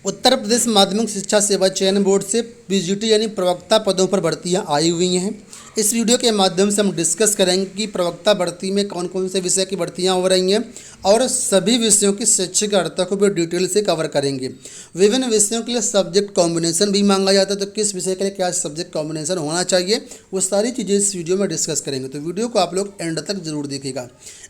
उत्तर प्रदेश माध्यमिक शिक्षा सेवा चयन बोर्ड से पीजीटी यानी प्रवक्ता पदों पर भर्तियां आई हुई हैं। इस वीडियो के माध्यम से हम डिस्कस करेंगे कि प्रवक्ता भर्ती में कौन कौन से विषय की भर्तियां हो रही हैं और सभी विषयों की शैक्षिक अर्हता को भी डिटेल से कवर करेंगे। विभिन्न विषयों के लिए सब्जेक्ट कॉम्बिनेशन भी मांगा जाता है, तो किस विषय के लिए क्या सब्जेक्ट कॉम्बिनेशन होना चाहिए वो सारी चीज़ें इस वीडियो में डिस्कस करेंगे। तो वीडियो को आप लोग एंड तक जरूर देखिएगा।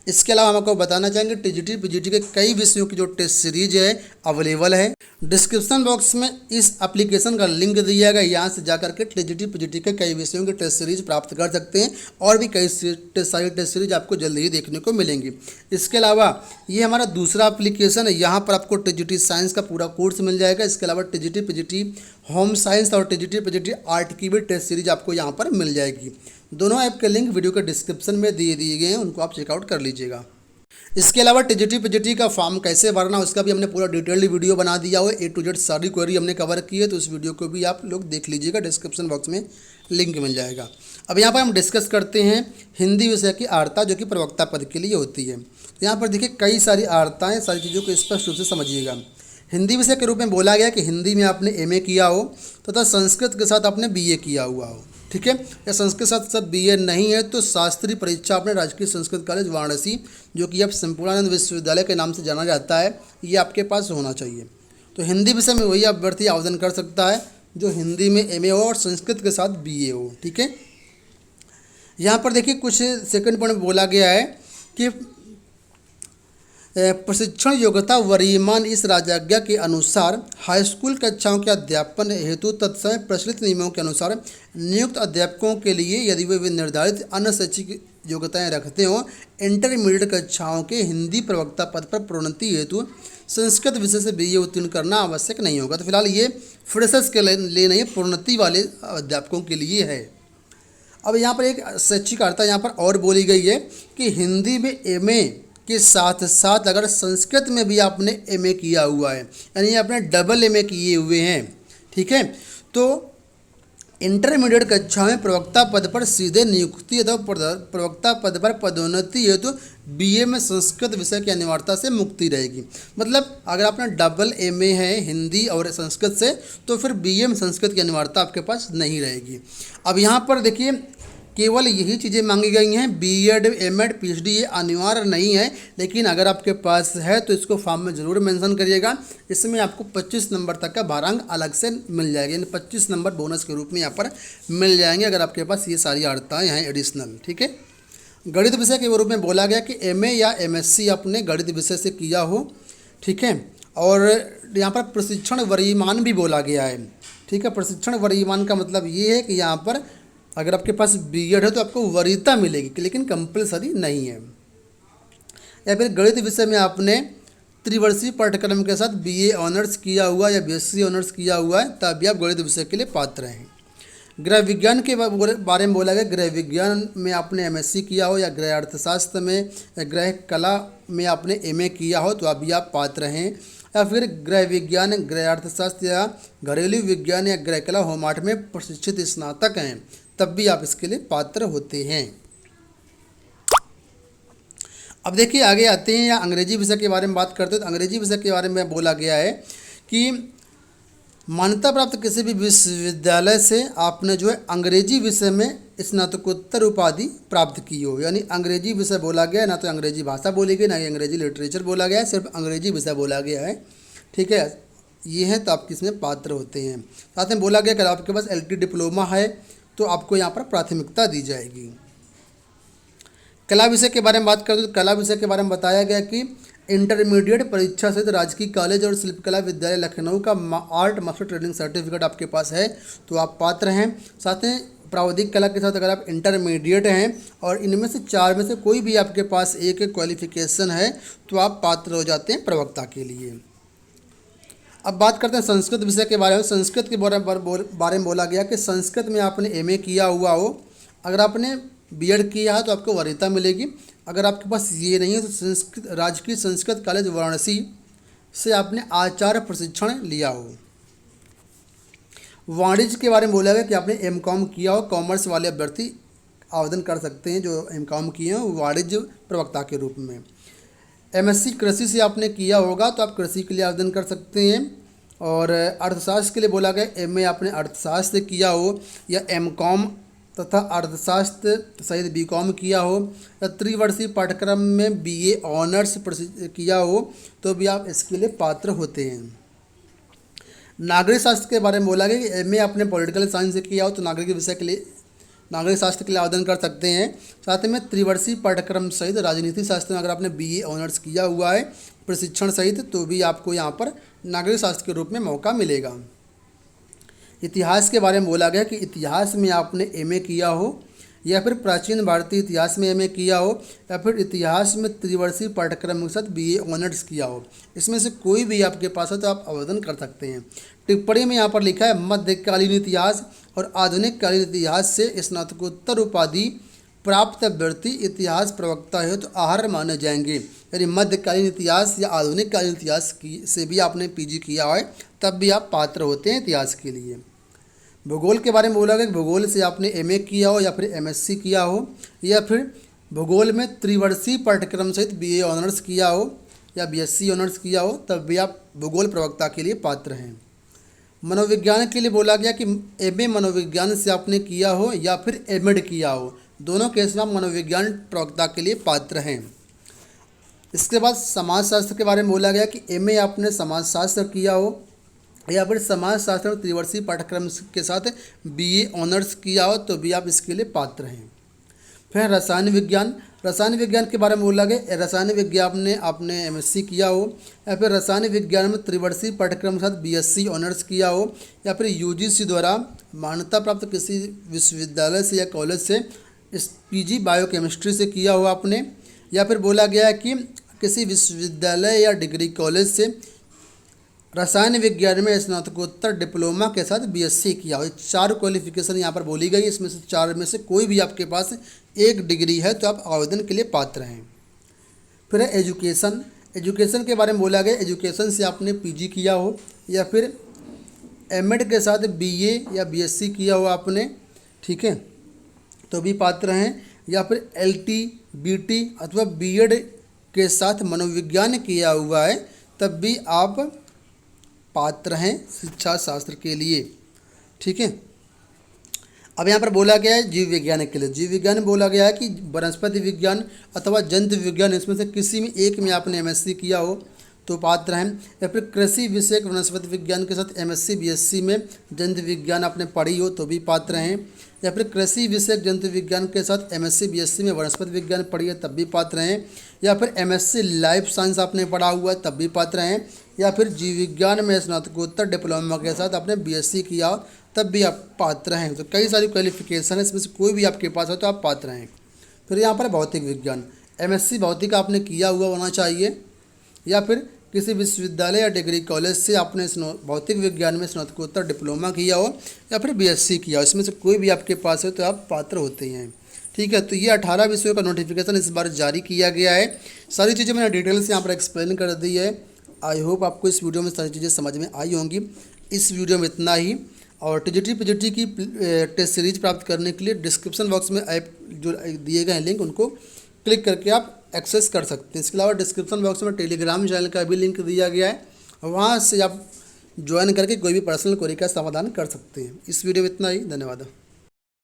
इसके अलावा हम आपको बताना चाहेंगे टीजीटी पीजीटी के कई विषयों की जो टेस्ट सीरीज है अवेलेबल है। डिस्क्रिप्शन बॉक्स में इस एप्लीकेशन का लिंक दिया गया, यहाँ से जाकर के टीजीटी पीजीटी के कई विषयों की टेस्ट सीरीज प्राप्त कर सकते हैं और भी कई सारी टेस्ट सीरीज आपको जल्दी ही देखने को मिलेंगी। इसके अलावा ये हमारा दूसरा एप्लीकेशन है, यहाँ पर आपको टीजीटी साइंस का पूरा कोर्स मिल जाएगा। इसके अलावा टीजीटी पीजीटी होम साइंस और टीजीटी पीजीटी आर्ट की भी टेस्ट सीरीज आपको यहाँ पर मिल जाएगी। दोनों ऐप के लिंक वीडियो के डिस्क्रिप्शन में दिए गए हैं, उनको आप चेकआउट कर लीजिएगा। इसके अलावा टीजीटी पीजीटी का फॉर्म कैसे भरना उसका भी हमने पूरा डिटेल्ड वीडियो बना दिया हो, ए टू जेड सारी क्वेरी हमने कवर की है, तो उस वीडियो को भी आप लोग देख लीजिएगा, डिस्क्रिप्शन बॉक्स में लिंक मिल जाएगा। अब यहाँ पर हम डिस्कस करते हैं हिंदी विषय की अर्हता जो कि प्रवक्ता पद के लिए होती है। तो यहाँ पर देखिए कई सारी अर्हताएँ, सारी चीज़ों को स्पष्ट रूप से समझिएगा। हिंदी विषय के रूप में बोला गया कि हिंदी में आपने एमए किया हो तथा संस्कृत के साथ आपने बीए किया हुआ हो, ठीक है। या संस्कृत के साथ सब बीए नहीं है तो शास्त्रीय परीक्षा आपने राजकीय संस्कृत कॉलेज वाराणसी, जो कि अब संपूर्णानंद विश्वविद्यालय के नाम से जाना जाता है, ये आपके पास होना चाहिए। तो हिंदी विषय में वही अभ्यर्थी आवेदन कर सकता है जो हिंदी में एमए हो और संस्कृत के साथ बीए हो, ठीक है। यहाँ पर देखिए कुछ सेकंड पॉइंट में बोला गया है कि प्रशिक्षण योग्यता वरीयमान इस राज्याज्ञा के अनुसार हाई स्कूल कक्षाओं के अध्यापन हेतु तत्समय प्रचलित नियमों के अनुसार नियुक्त अध्यापकों के लिए यदि वे निर्धारित अन्य शैक्षिक योग्यताएं रखते हों, इंटरमीडिएट कक्षाओं के हिंदी प्रवक्ता पद पर प्रोन्नति हेतु संस्कृत विषय से बीए उत्तीर्ण करना आवश्यक नहीं होगा। तो फिलहाल ये फ्रेशर्स के लिए नहीं, प्रोन्नति वाले अध्यापकों के लिए है। अब यहाँ पर एक शैक्षिक अर्हता यहाँ पर और बोली गई है कि हिंदी में एमए के साथ साथ अगर संस्कृत में भी आपने एमए किया हुआ है, यानी आपने डबल एमए किए हुए हैं, ठीक है, तो इंटरमीडिएट कक्षा में प्रवक्ता पद पर सीधे नियुक्ति अथवा प्रवक्ता पद पर पदोन्नति हेतु बीए में संस्कृत विषय की अनिवार्यता से मुक्ति रहेगी। मतलब अगर आपने डबल एमए है हिंदी और संस्कृत से तो फिर बीए में संस्कृत की अनिवार्यता आपके पास नहीं रहेगी। अब यहाँ पर देखिए केवल यही चीज़ें मांगी गई हैं, बीएड एमएड पीएचडी ये अनिवार्य नहीं है, लेकिन अगर आपके पास है तो इसको फॉर्म में ज़रूर मेंशन करिएगा। इसमें आपको 25 नंबर तक का भारांक अलग से मिल जाएगा, यानी 25 नंबर बोनस के रूप में यहाँ पर मिल जाएंगे अगर आपके पास ये सारी अर्हताएँ हैं एडिशनल, ठीक है। गणित विषय के रूप में बोला गया कि एमए या एमएससी आपने गणित विषय से किया हो, ठीक है। और यहाँ पर प्रशिक्षण वरीयमान भी बोला गया है, ठीक है। प्रशिक्षण वरीयमान का मतलब ये है कि यहाँ पर अगर आपके पास बीएड है तो आपको वरीयता मिलेगी, लेकिन कंपलसरी नहीं है। या फिर गणित विषय में आपने त्रिवर्षीय पाठ्यक्रम के साथ बीए ऑनर्स किया हुआ या बीएससी ऑनर्स किया हुआ है, तभी आप गणित विषय के लिए पात्र हैं। गृह विज्ञान के बारे में बोला गया, गृह विज्ञान में आपने एमएससी किया हो या गृह अर्थशास्त्र में या गृह कला में आपने एमए किया हो तो अभी आप पात्र हैं। या फिर गृह विज्ञान, गृह अर्थशास्त्र या घरेलू विज्ञान या गृह कला होम आर्ट में प्रशिक्षित स्नातक हैं, तब भी आप इसके लिए पात्र होते हैं। अब देखिए आगे आते हैं या अंग्रेजी विषय के बारे में बात करते हैं। तो अंग्रेजी विषय के बारे में बोला गया है कि मान्यता प्राप्त किसी भी विश्वविद्यालय से आपने जो है अंग्रेजी विषय में स्नातकोत्तर उपाधि प्राप्त की हो, यानी अंग्रेजी विषय बोला गया है, ना तो अंग्रेजी भाषा बोली गई ना ही अंग्रेजी लिटरेचर बोला गया है, सिर्फ अंग्रेजी विषय बोला गया है, ठीक है। ये है तो आप किसमें पात्र होते हैं। साथ में बोला गया कि आपके पास एलटी डिप्लोमा है तो आपको यहाँ पर प्राथमिकता दी जाएगी। कला विषय के बारे में बात करते तो कला विषय के बारे में बताया गया कि इंटरमीडिएट परीक्षा सहित राजकीय कॉलेज और शिल्पकला विद्यालय लखनऊ का आर्ट मास्टर ट्रेनिंग सर्टिफिकेट आपके पास है तो आप पात्र हैं। साथ में प्रावधिक कला के साथ अगर आप इंटरमीडिएट हैं और इनमें से 4 में से कोई भी आपके पास एक क्वालिफिकेशन है तो आप पात्र हो जाते हैं प्रवक्ता के लिए। अब बात करते हैं संस्कृत विषय के बारे में। संस्कृत के बारे में बोला गया कि संस्कृत में आपने एमए किया हुआ हो, अगर आपने बीएड किया है तो आपको वरीयता मिलेगी। अगर आपके पास ये नहीं है तो राजकीय संस्कृत कॉलेज वाराणसी से आपने आचार्य प्रशिक्षण लिया हो। वाणिज्य के बारे में बोला गया कि आपने एमकॉम किया हो, कॉमर्स वाले अभ्यर्थी आवेदन कर सकते हैं जो एमकॉम किए हैं वाणिज्य प्रवक्ता के रूप में। एमएससी कृषि से आपने किया होगा तो आप कृषि के लिए आवेदन कर सकते हैं। और अर्थशास्त्र के लिए बोला गया एमए आपने अर्थशास्त्र से किया हो या एमकॉम तथा अर्थशास्त्र सहित बीकॉम किया हो या त्रिवर्षीय पाठ्यक्रम में बीए ऑनर्स किया हो तो भी आप इसके लिए पात्र होते हैं। नागरिक शास्त्र के बारे में बोला गया कि एमए आपने पॉलिटिकल साइंस से किया हो तो नागरिक विषय के लिए नागरिक शास्त्र के लिए आवेदन कर सकते हैं। साथ में त्रिवर्षीय पाठ्यक्रम सहित राजनीति शास्त्र में अगर आपने बीए ऑनर्स किया हुआ है प्रशिक्षण सहित तो भी आपको यहाँ पर नागरिक शास्त्र के रूप में मौका मिलेगा। इतिहास के बारे में बोला गया कि इतिहास में आपने एमए किया हो या फिर प्राचीन भारतीय इतिहास में एमए किया हो या फिर इतिहास में त्रिवर्षीय पाठ्यक्रम के साथ बीए ऑनर्स किया हो, इसमें से कोई भी आपके पास है तो आप आवेदन कर सकते हैं। टिप्पणी में यहाँ पर लिखा है मध्यकालीन इतिहास और आधुनिक कालीन इतिहास से स्नातकोत्तर उपाधि प्राप्त अभ्यर्थी इतिहास प्रवक्ता है तो अर्ह माने जाएंगे। यानी मध्यकालीन इतिहास या आधुनिक कालीन इतिहास की से भी आपने पीजी किया है तब भी आप पात्र होते हैं इतिहास के लिए। भूगोल के बारे में बोला गया कि भूगोल से आपने एमए किया हो या फिर एमएससी किया हो या फिर भूगोल में त्रिवर्षीय पाठ्यक्रम सहित बीए ऑनर्स किया हो या बीएससी ऑनर्स किया हो तब भी आप भूगोल प्रवक्ता के लिए पात्र हैं। मनोविज्ञान के लिए बोला गया कि एमए मनोविज्ञान से आपने किया हो या फिर एमएड किया हो, दोनों केस में आप मनोविज्ञान प्रवक्ता के लिए पात्र हैं। इसके बाद समाजशास्त्र के बारे में बोला गया कि एमए आपने समाजशास्त्र किया हो या फिर समाजशास्त्र में त्रिवर्षीय पाठ्यक्रम के साथ बीए ऑनर्स किया हो तो भी आप इसके लिए पात्र हैं। फिर रसायन विज्ञान के बारे में बोला गया रसायन विज्ञान में आपने एमएससी किया हो या फिर रसायन विज्ञान में त्रिवर्षीय पाठ्यक्रम के साथ बीएससी ऑनर्स किया हो या फिर यूजीसी द्वारा मान्यता प्राप्त किसी विश्वविद्यालय से या कॉलेज से इस पीजी बायोकेमिस्ट्री से किया हो आपने, या फिर बोला गया है कि किसी विश्वविद्यालय या डिग्री कॉलेज से रसायन विज्ञान में स्नातकोत्तर डिप्लोमा के साथ बीएससी किया हो। 4 क्वालिफिकेशन यहाँ पर बोली गई, इसमें से 4 में से कोई भी आपके पास एक डिग्री है तो आप आवेदन के लिए पात्र हैं। फिर है एजुकेशन के बारे में बोला गया एजुकेशन से आपने पीजी किया हो या फिर एमएड के साथ बीए या बीएससी किया हो आपने, ठीक है, तो भी पात्र हैं। या फिर एलटी बीटी अथवा बीएड के साथ मनोविज्ञान किया हुआ है तब भी आप पात्र हैं शिक्षा शास्त्र के लिए, ठीक है। अब यहाँ पर बोला गया है जीव विज्ञान के लिए। जीव विज्ञान में बोला गया है कि वनस्पति विज्ञान अथवा जंतु विज्ञान इसमें से किसी में एक में आपने एमएससी किया हो तो पात्र हैं। या फिर कृषि विषयक वनस्पति विज्ञान के साथ एमएससी बीएससी में जंतु विज्ञान आपने पढ़ी हो तो भी पात्र हैं। या फिर कृषि विषयक जंतु विज्ञान के साथ एमएससी बीएससी में वनस्पति विज्ञान पढ़ी है तब भी पात्र हैं। या फिर एमएससी लाइफ साइंस आपने पढ़ा हुआ है तब भी पात्र हैं। या फिर जीव विज्ञान में स्नातकोत्तर डिप्लोमा के साथ आपने बीएससी किया हो तब भी आप पात्र हैं। तो कई सारी क्वालिफिकेशन है, इसमें से कोई भी आपके पास हो तो आप पात्र हैं। फिर यहाँ पर भौतिक विज्ञान, एमएससी भौतिक आपने किया हुआ होना चाहिए या फिर किसी विश्वविद्यालय या डिग्री कॉलेज से आपने भौतिक विज्ञान में स्नातकोत्तर डिप्लोमा किया हो या फिर बीएससी किया हो, इसमें से कोई भी आपके पास है तो आप पात्र होते हैं, ठीक है। तो ये 18 विषयों का नोटिफिकेशन इस बार जारी किया गया है। सारी चीज़ें मैंने डिटेल से यहाँ पर एक्सप्लेन कर दी है। आई होप आपको इस वीडियो में सारी चीज़ें समझ में आई होंगी। इस वीडियो में इतना ही। और टीजीटी पीजीटी की टेस्ट सीरीज प्राप्त करने के लिए डिस्क्रिप्शन बॉक्स में ऐप जो दिए गए हैं लिंक उनको क्लिक करके आप एक्सेस कर सकते हैं। इसके अलावा डिस्क्रिप्शन बॉक्स में टेलीग्राम चैनल का भी लिंक दिया गया है, वहाँ से आप ज्वाइन करके कोई भी पर्सनल क्वेरी का समाधान कर सकते हैं। इस वीडियो में इतना ही। धन्यवाद।